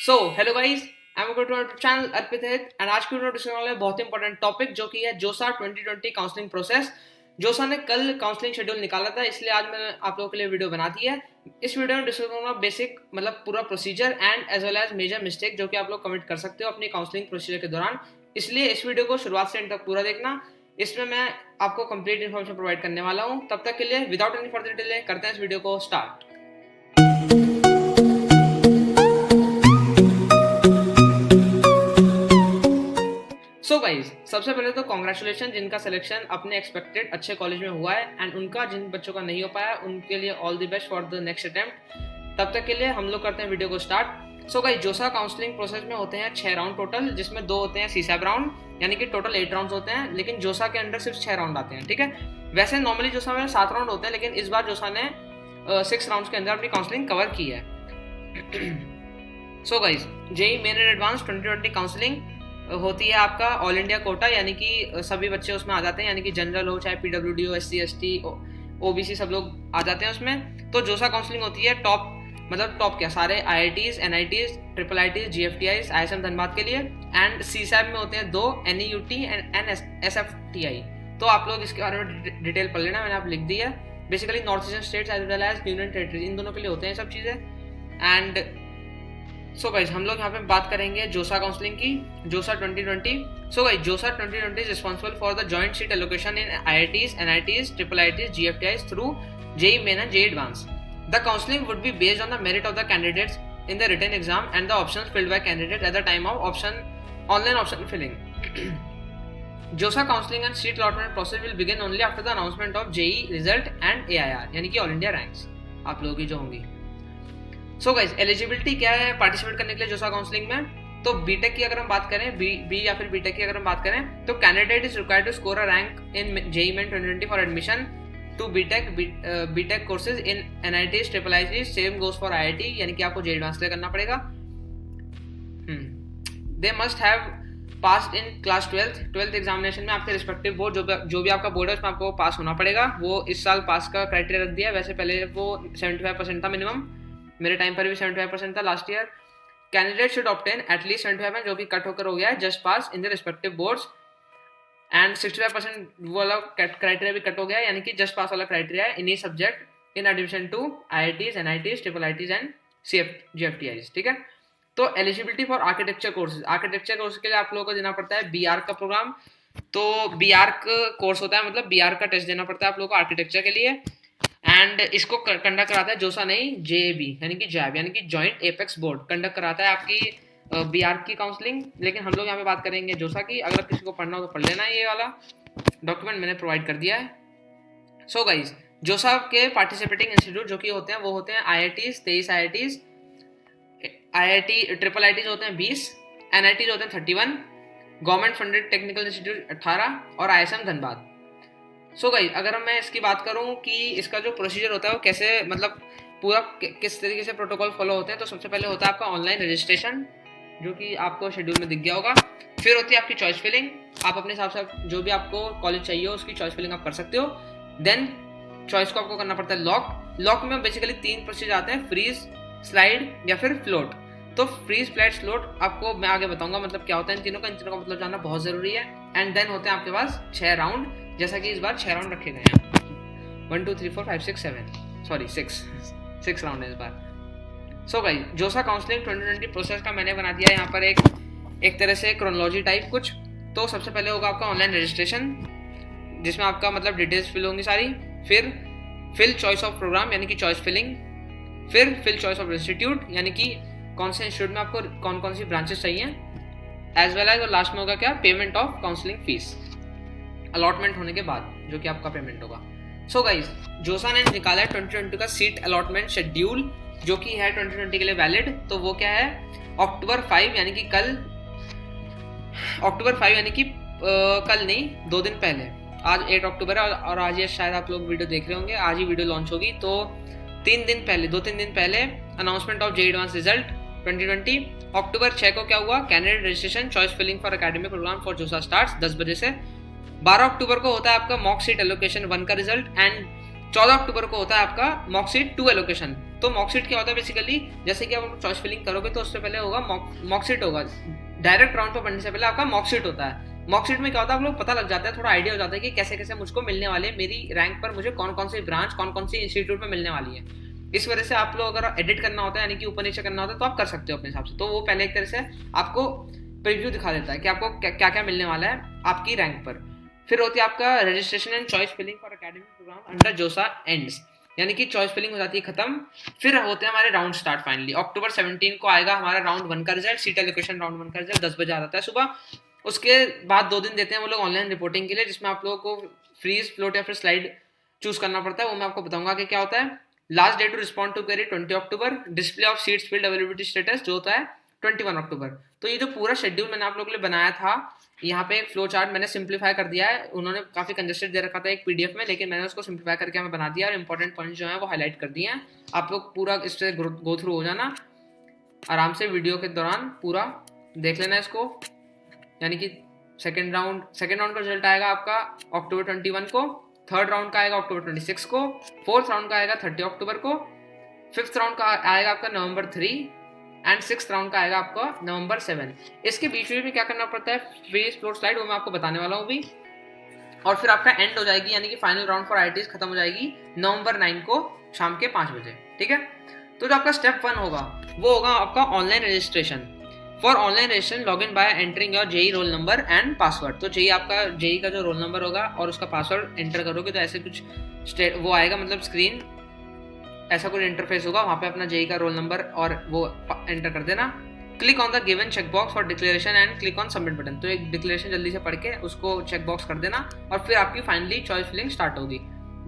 So hello guys, I am to channel Arpit है and आज की वीडियो डिस्कस करने वाले बहुत इंपॉर्टेंट टॉपिक जो कि है जोसा 2020 काउंसलिंग प्रोसेस। जोसा ने कल काउंसलिंग शेड्यूल निकाला था, इसलिए आज मैंने आप लोगों के लिए वीडियो बना दी है। इस वीडियो में डिस्कस करूंगा बेसिक मतलब पूरा procedure and as well as major mistake जो कि आप लोग कमिट कर सकते हो अपनी काउंसलिंग प्रोसीजर के दौरान। इसलिए इस वीडियो को शुरुआत से एंड तक पूरा देखना, इसमें मैं आपको कंप्लीट इन्फॉर्मेशन प्रोवाइड करने वाला हूँ। तब तक के लिए विदाउट एनी फर्दर डिले करते हैं इस वीडियो को स्टार्ट। सो गाइज, सबसे पहले तो कॉन्ग्रेचुलेशन जिनका सिलेक्शन अपने एक्सपेक्टेड अच्छे कॉलेज में हुआ है एंड उनका जिन बच्चों का नहीं हो पाया उनके लिए all the best for the next attempt. तब तक के लिए हम लोग करते हैं वीडियो को स्टार्ट। सो गाइज, जोसा काउंसलिंग प्रोसेस में होते हैं 6 राउंड टोटल, जिसमें 2 होते हैं सीसैब राउंड, यानी कि टोटल 8 राउंड होते हैं, लेकिन जोसा के अंडर सिर्फ 6 राउंड आते हैं। ठीक है, वैसे नॉर्मली जोसा में 7 राउंड होते हैं, लेकिन इस बार जोसा ने 6 राउंड के अंदर अपनी काउंसलिंग कवर की है। So guys, JEE main and advance 2020 counselling होती है आपका ऑल इंडिया कोटा, यानी कि सभी बच्चे उसमें आ जाते हैं, यानी कि जनरल हो चाहे पीडब्ल्यूडी हो, एससी एसटी ओबीसी सब लोग आ जाते हैं उसमें। तो जोसा काउंसलिंग होती है टॉप, मतलब टॉप क्या सारे IITs, NITs, triple ITs, GFTIs, ISM Dhanbad के लिए। एंड सीसैब में होते हैं 2 एनईयूटी एंड एसएफटीआई। तो आप लोग इसके बारे में डिटेल पढ़ लेना, मैंने आप लिख दी है। Basically north eastern states as well as union territories, इन दोनों के लिए होते हैं सब चीज़ें। एंड सो गाइज, हम लोग यहाँ पे बात करेंगे जोसा काउंसलिंग की, जोसा 2020। सो guys, JoSAA 2020 is responsible for the joint seat allocation in IITs, NITs, triple ITs, GFTIs through JEE main and JEE advance. The counselling would be based on the merit of the candidates in the written exam and the options filled by candidates at the time of online option filling. JOSA counseling and seat allotment process will begin only after the announcement of JEE result and AIR, यानी कि all India ranks आप लोगों की जो होंगी। So guys, eligibility क्या है participate करने के लिए जोसा काउंसलिंग में? तो बीटेक की अगर हम बात करें, बी या फिर बीटेक की अगर हम बात करें, तो candidate is required to score a rank in JEE main 2020 for admission to BTech courses in NITs, triple ITs, same goes for IIT, यानी कि आपको जेईई एडवांस करना पड़ेगा। They must have passed in class 12th examination में आपके respective board, जो भी आपका बोर्ड है उसमें आपको पास होना पड़ेगा। वो इस साल पास का क्राइटेरिया रख दिया है, वैसे पहले वो 75% था मिनिमम, मेरे टाइम पर भी 75% था last year. Candidate should obtain at least 75, जो कि कट होकर हो गया है, just pass in the respective boards. And 65% वाला क्राइटेरिया भी कट हो गया है, यानी कि जस्ट पास वाला क्राइटेरिया है इन ई subject in admission to IITs, NITs, triple ITs and GFTIs. ठीक है, तो eligibility for architecture courses, architecture course के लिए आप लोगों को देना पड़ता है बीआर का प्रोग्राम। तो बीआर कोर्स होता है, मतलब बीआर का टेस्ट देना पड़ता है आप लोगों को आर्किटेक्चर के लिए। एंड इसको कंडक्ट कराता है जोसा नहीं, जेएबी यानी कि जैब, यानी कि जॉइंट एपेक्स बोर्ड कंडक्ट कराता है आपकी बीआर की काउंसलिंग। लेकिन हम लोग यहाँ पे बात करेंगे जोसा की। अगर किसी को पढ़ना हो तो पढ़ लेना है, ये वाला डॉक्यूमेंट मैंने प्रोवाइड कर दिया है। सो गाइज, जोसा के पार्टिसिपेटिंग इंस्टीट्यूट जो कि होते हैं वो होते हैं IITs 23 IITs, IIT triple ITs होते हैं 20, एनआईटीज होते हैं 31, गवर्नमेंट फंडेड टेक्निकल इंस्टीट्यूट 18 और आईएसएम धनबाद। सो गाइज, अगर मैं इसकी बात करूं कि इसका जो प्रोसीजर होता है वो कैसे, मतलब पूरा किस तरीके से प्रोटोकॉल फॉलो होते हैं, तो सबसे पहले होता है आपका ऑनलाइन रजिस्ट्रेशन, जो कि आपको शेड्यूल में दिख गया होगा। फिर होती है आपकी चॉइस फिलिंग, आप अपने हिसाब से जो भी आपको कॉलेज चाहिए उसकी चॉइस फिलिंग आप कर सकते हो। देन चॉइस को आपको करना पड़ता है लॉक में बेसिकली 3 प्रोसीजर आते हैं, फ्रीज, स्लाइड या फिर फ्लोट। तो फ्रीज, फ्लैट, स्लोट आपको मैं आगे बताऊंगा मतलब क्या होता है इन तीनों का मतलब जानना बहुत जरूरी है। एंड देन होते हैं आपके पास 6 राउंड, जैसा कि इस बार 6 राउंड रखे गए हैं, 1 2 3 4 5 6 7, सॉरी 6 राउंड है इस बार। सो गाइस, जोसा काउंसलिंग 2020 प्रोसेस का मैंने बना दिया यहाँ पर एक तरह से क्रोनोलॉजी टाइप कुछ। तो सबसे पहले होगा आपका ऑनलाइन रजिस्ट्रेशन, जिसमें आपका मतलब डिटेल्स फिल होंगी सारी। फिर फिल चॉइस ऑफ प्रोग्राम, यानी कि चॉइस फिलिंग। फिर फिल चॉइस ऑफ इंस्टीट्यूट, यानी कि कौन से इंस्टीट्यूट में आपको कौन कौन सी ब्रांचेस चाहिए, एज वेल एज, और लास्ट में होगा क्या, payment of counselling fees allotment होने के बाद, जो कि आपका पेमेंट होगा। सो गाइज, जोसा ने निकाला है 2020 का सीट अलॉटमेंट शेड्यूल, जो कि है 2020 के लिए वैलिड। तो वो क्या है, अक्टूबर 5 यानी कि कल, अक्टूबर 5 यानी कि कल नहीं 2 दिन पहले, आज 8 अक्टूबर है और आज ये शायद आप लोग वीडियो देख रहे होंगे, आज ही वीडियो लॉन्च होगी। तो 2-3 दिन पहले announcement of JEE advance result 2020। अक्टूबर 6 को क्या हुआ, candidate registration choice filling for academic programme for JoSAA starts 10 बजे से। 12 अक्टूबर को होता है आपका मॉक सीट एलोकेशन 1 का रिजल्ट। एंड 14 अक्टूबर को होता है आपका मॉक सीट 2 एलोकेशन, तो मॉकशीट क्या होता है बेसिकली, जैसे कि आप चॉइस फिलिंग करोगे तो उससे पहले होगा मॉकशीट होगा, डायरेक्ट राउंड पे बढ़ने से पहले आपका मॉकशीट होता है। मॉकशीट में क्या होता है, आप लोग पता लग जाता है, थोड़ा आइडिया हो जाता है कि कैसे कैसे मुझको मिलने वाले, मेरी रैंक पर मुझे कौन कौन सी ब्रांच, कौन कौन सी इंस्टीट्यूट में मिलने वाली है। इस वजह से आप लोग अगर एडिट करना होता है, यानी कि ऊपर नीचे करना होता है, तो आप कर सकते हो अपने हिसाब से। तो वो पहले एक तरह से आपको प्रीव्यू दिखा देता है कि आपको क्या क्या मिलने वाला है आपकी रैंक पर। फिर होती है आपका registration and choice filling for academic programme under JoSAA ends, यानी कि चॉइस फिलिंग हो जाती है खत्म। फिर होते हैं हमारे राउंड स्टार्ट फाइनली। अक्टूबर 17 को आएगा हमारा राउंड 1 का रिजल्ट, सीट एलोकेशन राउंड 1 का रिजल्ट 10 बजे आ जाता है सुबह। उसके बाद 2 दिन देते हैं वो लोग ऑनलाइन रिपोर्टिंग के लिए, जिसमें आप लोगों को फ्रीज, फ्लोट या फिर स्लाइड चूज करना पड़ता है। वो मैं आपको बताऊंगा कि क्या होता है। Last date to respond to query 20 October, display of seats filled availability status जो होता है 21 अक्टूबर। तो ये जो पूरा शेड्यूल मैंने आप लोगों के लिए बनाया था, यहाँ पे एक फ्लो चार्ट मैंने सिंप्लीफाई कर दिया है। उन्होंने काफी कंजेस्टेड दे रखा था एक पीडीएफ में, लेकिन मैंने उसको सिंप्लीफाई करके हमें बना दिया और इंपॉर्टेंट पॉइंट जो है वो हाईलाइट कर दिए हैं। आप लोग पूरा इससे गो थ्रू हो जाना आराम से, वीडियो के दौरान पूरा देख लेना इसको। यानी कि सेकेंड राउंड का रिजल्ट आएगा आपका अक्टूबर 21 को, थर्ड राउंड का आएगा अक्टूबर 26 को, फोर्थ राउंड का आएगा 30 अक्टूबर को, फिफ्थ राउंड का आएगा आपका नवंबर 3 एंड सिक्स्थ राउंड का आएगा आपका नवंबर 7। इसके बीच में क्या करना पड़ता है, फ्रीज, फ्लोट, स्लाइड, वो मैं आपको बताने वाला हूँ भी। और फिर आपका एंड हो जाएगी, यानी कि फाइनल राउंड फॉर आईआईटीज खत्म हो जाएगी नवंबर 9 को शाम के 5 बजे। ठीक है, तो जो आपका स्टेप 1 होगा वो होगा आपका online registration. For online registration log in by entering your JEE roll number and password. तो जेई आपका जेई का जो रोल नंबर होगा और उसका पासवर्ड एंटर करोगे तो ऐसे कुछ वो आएगा, मतलब स्क्रीन ऐसा कुछ इंटरफेस होगा, वहाँ पे अपना जेई का रोल नंबर और वो एंटर कर देना। Click on the given checkbox for declaration and click on submit button. तो एक डिक्लेरेशन जल्दी से पढ़ के उसको चेकबॉक्स कर देना और फिर आपकी फाइनली चॉइस फिलिंग स्टार्ट होगी,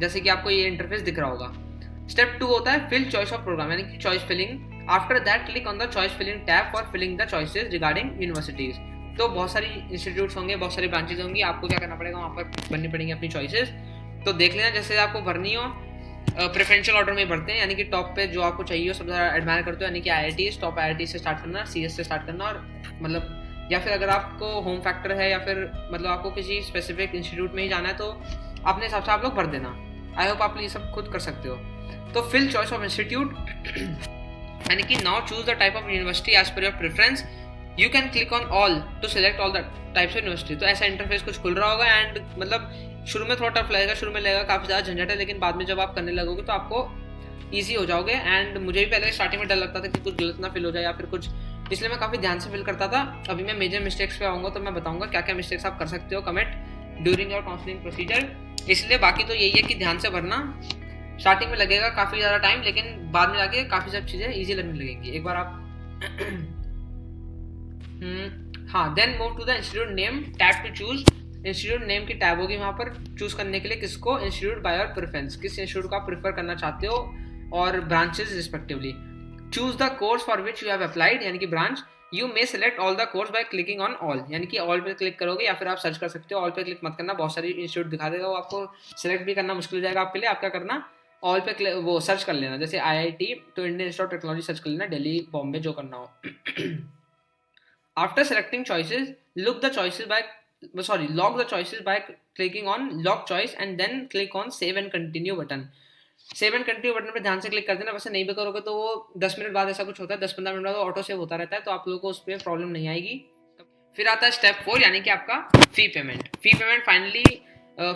जैसे कि आपको ये इंटरफेस दिख रहा होगा। स्टेप 2 होता है फिल चॉइस ऑफ प्रोग्राम, यानी कि choice filling. After that click on the choice filling tab for filling the choices regarding universities. तो बहुत सारी इंस्टीट्यूट्स होंगे, बहुत सारी ब्रांचेज होंगी, आपको क्या करना पड़ेगा, वहाँ पर भरनी पड़ेंगी अपनी चॉइसेस। तो देख लेना जैसे आपको भरनी हो, प्रेफरेंशियल ऑर्डर में भरते हैं, यानी कि टॉप पे जो आपको चाहिए सबसे ज़्यादा एडमायर करते हो, यानी कि आईआईटीज, टॉप आईआईटी से स्टार्ट करना, सीएस से स्टार्ट करना, और मतलब या फिर अगर आपको होम फैक्टर है या फिर मतलब आपको किसी स्पेसिफिक इंस्टीट्यूट में ही जाना है तो अपने हिसाब से आप लोग भर देना। आई होप आप ये सब खुद कर सकते हो। तो फिल चॉइस ऑफ इंस्टीट्यूट, यानी कि now choose the type of university as per your preference. You can click on all to select all the types of university. तो ऐसा इंटरफेस कुछ खुल रहा होगा एंड मतलब शुरू में थोड़ा टफ लगेगा, शुरू में लगेगा काफ़ी ज़्यादा झंझट है, लेकिन बाद में जब आप करने लगोगे तो आपको ईजी हो जाओगे। एंड मुझे भी पहले स्टार्टिंग में डर लगता था कि कुछ गलत ना फिल हो जाए या फिर कुछ, इसलिए मैं काफ़ी ध्यान से फिल करता था। अभी मैं मेजर मिस्टेक्स पे आऊँगा तो मैं बताऊँगा क्या क्या मिस्टेक्स आप कर सकते हो commit during your counselling procedure. इसलिए बाकी तो यही है कि ध्यान से भरना। स्टार्टिंग में लगेगा काफ़ी ज़्यादा टाइम, लेकिन बाद में जाके काफ़ी सब चीज़ें ईजी लगने लगेंगी एक बार आप हाँ, then move to the institute name tab to choose. Institute name की टैब होगी वहाँ पर चूज करने के लिए किसको, इंस्टीट्यूट बाय योर प्रेफरेंस, किस इंस्टीट्यूट को आप प्रेफर करना चाहते हो और branches respectively. Choose the course for which you have applied, यानी कि branch. You may select all the course by clicking on all, यानी कि ऑल पे क्लिक करोगे या फिर आप सर्च कर सकते हो। ऑल पे क्लिक मत करना, बहुत सारी इंस्टीट्यूट दिखा देगा, वो आपको सेलेक्ट भी करना मुश्किल हो जाएगा आपके लिए। आप क्या करना, ऑल पे वो सर्च कर लेना, जैसे आईआईटी तो Indian institute of technology search कर लेना, दिल्ली, बॉम्बे, जो करना हो। After selecting choices log the choices by clicking on lock choice and then click on save and continue button। Save and continue button पर ध्यान से क्लिक कर देना। वैसे नहीं भी करोगे तो वो 10 मिनट बाद ऐसा कुछ होता है, 10-15 मिनट बाद ऑटो सेव होता रहता है, तो आप लोगों को उस पर प्रॉब्लम नहीं आएगी। फिर आता है स्टेप 4, यानी कि आपका fee payment. Finally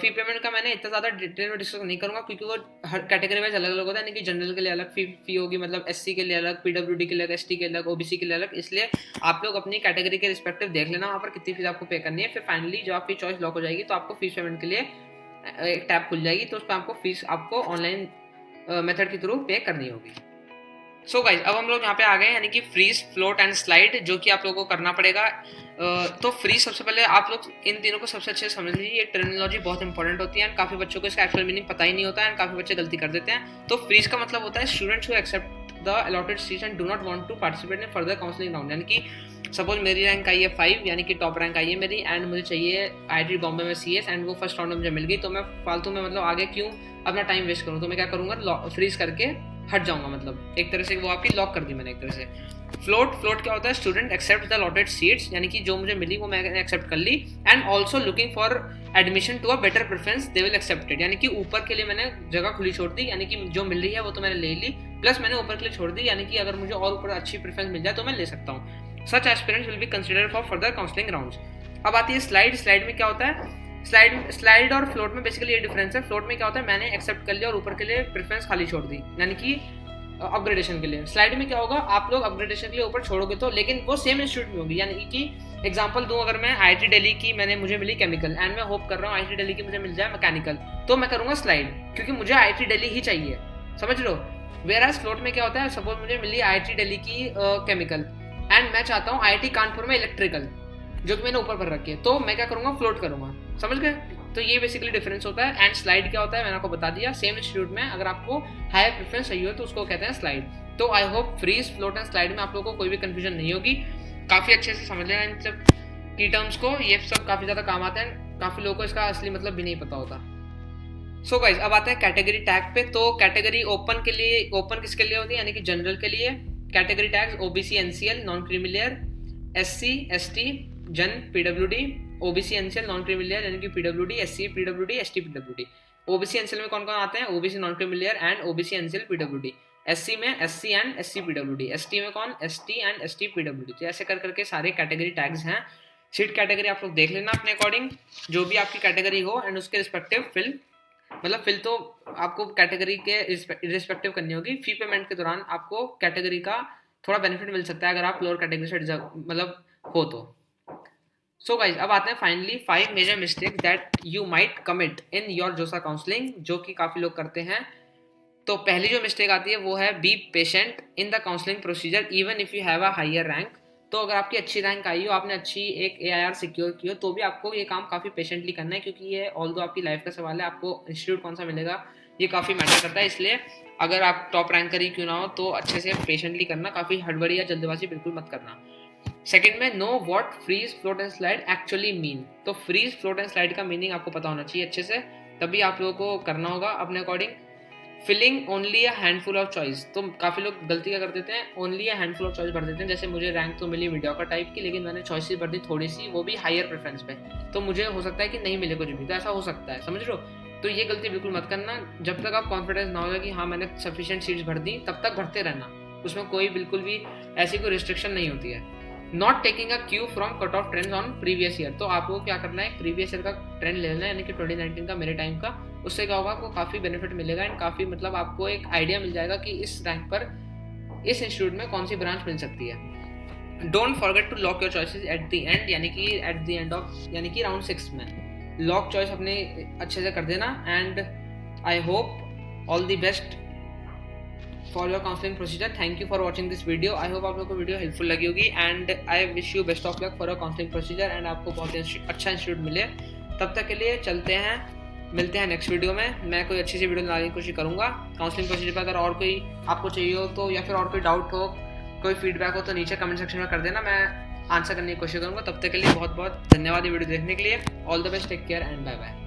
fee payment का मैंने इतना ज़्यादा डिटेल में डिस्कस नहीं करूँगा, क्योंकि वो हर कैटेगरी वाइज अलग अलग होता है, यानी कि जनरल के लिए अलग फी होगी, मतलब एससी के लिए अलग, पीडब्ल्यूडी के लिए अलग, एसटी के अलग, ओबीसी के लिए अलग। इसलिए आप लोग अपनी कैटेगरी के रिस्पेक्टिव देख लेना वहाँ पर कितनी फीस आपको पे करनी है। फिर फाइनली जब आपकी चॉइस लॉक हो जाएगी तो आपको फीस पेमेंट के लिए एक टैब खुल जाएगी, तो उस पर आपको फीस आपको ऑनलाइन मेथड के थ्रू पे करनी होगी। सो गाइज, अब हम लोग यहाँ पे आ गए, यानी कि फ्रीज, फ्लोट एंड स्लाइड, जो कि आप लोगों को करना पड़ेगा। तो फ्रीज सबसे पहले आप लोग इन तीनों को सबसे अच्छे से समझ लीजिए। ये टर्मिनोलॉजी बहुत इंपॉर्टेंट होती है एंड काफ़ी बच्चों को इसका एक्चुअल मीनिंग पता ही नहीं होता है एंड काफ़ी बच्चे गलती कर देते हैं। तो फ्रीज का मतलब होता है students who accept the allotted seats and do not want to participate in further counselling round. यानी कि सपोज मेरी रैंक आई है 5, यानी कि टॉप रैंक आई है मेरी, एंड मुझे चाहिए आईआईटी बॉम्बे में सीएस, एंड वो फर्स्ट राउंड में मुझे मिल गई, तो मैं फालतू में मतलब आगे क्यों अपना टाइम वेस्ट करूँ, तो मैं क्या करूँगा, फ्रीज करके हट जाऊंगा। मतलब एक तरह से वो आपकी लॉक कर दी मैंने एक तरह से। फ्लोट क्या होता है, student accept the allotted seats, यानी कि जो मुझे मिली वो मैंने एक्सेप्ट कर ली, and also looking for admission to a better preference they will accepted, यानी कि ऊपर के लिए मैंने जगह खुली छोड़ दी, यानी कि जो मिल रही है वो तो मैंने ले ली, प्लस मैंने ऊपर के लिए छोड़ दी, यानी कि अगर मुझे और ऊपर अच्छी प्रेफरेंस मिल जाए तो मैं ले सकता हूँ। Such aspirants will be considered for further counselling rounds. अब आती है स्लाइड में क्या होता है, स्लाइड और फ्लोट में बेसिकली ये डिफरेंस है। फ्लोट में क्या होता है, मैंने एक्सेप्ट कर लिया और ऊपर के लिए प्रेफरेंस खाली छोड़ दी, यानी कि अपग्रेडेशन के लिए। स्लाइड में क्या होगा, आप लोग अपग्रेडेशन के लिए ऊपर छोड़ोगे तो, लेकिन वो सेम इंस्टीट्यूट में होगी। यानी कि एग्जांपल दूं, अगर मैं IIT दिल्ली की मुझे मिली केमिकल एंड मैं होप कर रहा हूँ IIT दिल्ली की मुझे मिल जाए मैकेनिकल, तो मैं करूँगा स्लाइड, क्योंकि मुझे IIT दिल्ली ही चाहिए, समझ लो। वेयर फ्लोट में क्या होता है, सपोज मुझे मिली IIT दिल्ली की केमिकल एंड मैं चाहता हूँ IIT कानपुर में इलेक्ट्रिकल, जो कि मैंने ऊपर पर रखी है, तो मैं क्या करूँगा, फ्लोट करूँगा, समझ गए। तो ये बेसिकली डिफरेंस होता है। एंड स्लाइड क्या होता है, मैंने आपको बता दिया, सेम इंस्टीट्यूट में अगर आपको हायर प्रेफरेंस चाहिए हो तो उसको कहते हैं स्लाइड। तो I hope freeze, float and slide में आप लोगों को कोई भी कंफ्यूजन नहीं होगी, काफ़ी अच्छे से समझ लेना इन सब की टर्म्स को, ये सब काफ़ी ज़्यादा काम आते हैं, काफ़ी लोगों को इसका असली मतलब भी नहीं पता होता। सो गाइस, अब आते हैं कैटेगरी टैग पे। तो कैटेगरी ओपन के लिए, ओपन किसके लिए होती है, यानी कि जनरल के लिए category tags OBC NCL non creamy layer, SC ST जन PWD, OBC NCL non creamy layer यानी कि PWD, SC PWD, ST PWD। OBC NCL में कौन कौन आते हैं, OBC non creamy layer and OBC NCL PWD। SC में SC and SC PWD, ST में कौन, ST एंड ST PWD। तो ऐसे कर करके सारे कैटेगरी टैग्स हैं। सीट कैटेगरी आप लोग देख लेना अपने अकॉर्डिंग, जो भी आपकी कैटेगरी हो एंड उसके रिस्पेक्टिव फिल, मतलब फिल तो आपको कैटेगरी के रिस्पेक्टिव करनी होगी। फी पेमेंट के दौरान आपको कैटेगरी का थोड़ा बेनिफिट मिल सकता है अगर आप लोअर कैटेगरी से मतलब हो तो। सो गाइज, अब आते हैं finally 5 major mistake that you might commit in your JoSAA counselling, जो कि काफ़ी लोग करते हैं। तो पहली जो मिस्टेक आती है वो है be patient in the counselling procedure even if you have a higher rank. तो अगर आपकी अच्छी रैंक आई हो, आपने अच्छी एक AIR सिक्योर की हो, तो भी आपको ये काम काफ़ी पेशेंटली करना है, क्योंकि ये ऑल्दो आपकी लाइफ का सवाल है, आपको इंस्टीट्यूट कौन सा मिलेगा ये काफ़ी मैटर करता है। इसलिए अगर आप टॉप रैंकर ही क्यों ना हो, तो अच्छे से पेशेंटली करना, काफ़ी हड़बड़ी या जल्दबाजी बिल्कुल मत करना। सेकंड में, know what freeze float and slide actually mean. तो फ्रीज फ्लोट एंड स्लाइड का मीनिंग आपको पता होना चाहिए अच्छे से, तभी आप लोगों को करना होगा अपने according. Filling only a handful of choice. तो काफ़ी लोग गलती क्या कर देते हैं, only a handful of choice भर देते हैं। जैसे मुझे रैंक तो मिली मीडियोकर टाइप की, लेकिन मैंने चॉइसेस भर दी थोड़ी सी, वो भी हायर प्रेफरेंस पे, तो मुझे हो सकता है कि नहीं मिले कुछ भी, तो ऐसा हो सकता है, समझ लो। तो ये गलती बिल्कुल मत करना। जब तक आप कॉन्फिडेंस ना हो जाए कि हाँ मैंने सफिशिएंट सीट्स भर दी, तब तक भरते रहना, उसमें कोई बिल्कुल भी ऐसी कोई रिस्ट्रिक्शन नहीं होती है। Not taking a Q from cut off trends on previous year. तो आपको क्या करना है, प्रीवियस ईयर का ट्रेंड ले लेना है, यानी कि 2019 का, मेरे टाइम का। उससे क्या होगा, आपको काफ़ी बेनिफिट मिलेगा एंड काफ़ी मतलब आपको एक आइडिया मिल जाएगा कि इस रैंक पर इस इंस्टीट्यूट में कौन सी ब्रांच मिल सकती है। Don't forget to lock your choices at the end, यानी कि एट द एंड ऑफ, यानी कि राउंड 6 में लॉक चॉइस अपने अच्छे से कर देना। And I hope all the best for your counselling procedure. Thank you for watching this video. I hope आप लोगों को वीडियो हेल्पफुल लगी होगी and I wish you best of luck for your counselling procedure and आपको बहुत अच्छा institute मिले। तब तक के लिए चलते हैं, मिलते हैं नेक्स्ट वीडियो में। मैं कोई अच्छी सी वीडियो बनाने की कोशिश करूँगा काउंसलिंग प्रोसीजर पर। अगर और कोई आपको चाहिए हो तो, या फिर और कोई डाउट हो, कोई फीडबैक हो, तो नीचे कमेंट सेक्शन में कर देना, मैं आंसर करने की कोशिश करूँगा। तब तक के लिए बहुत बहुत धन्यवाद ये वीडियो देखने के लिए। All the best, take care and bye bye.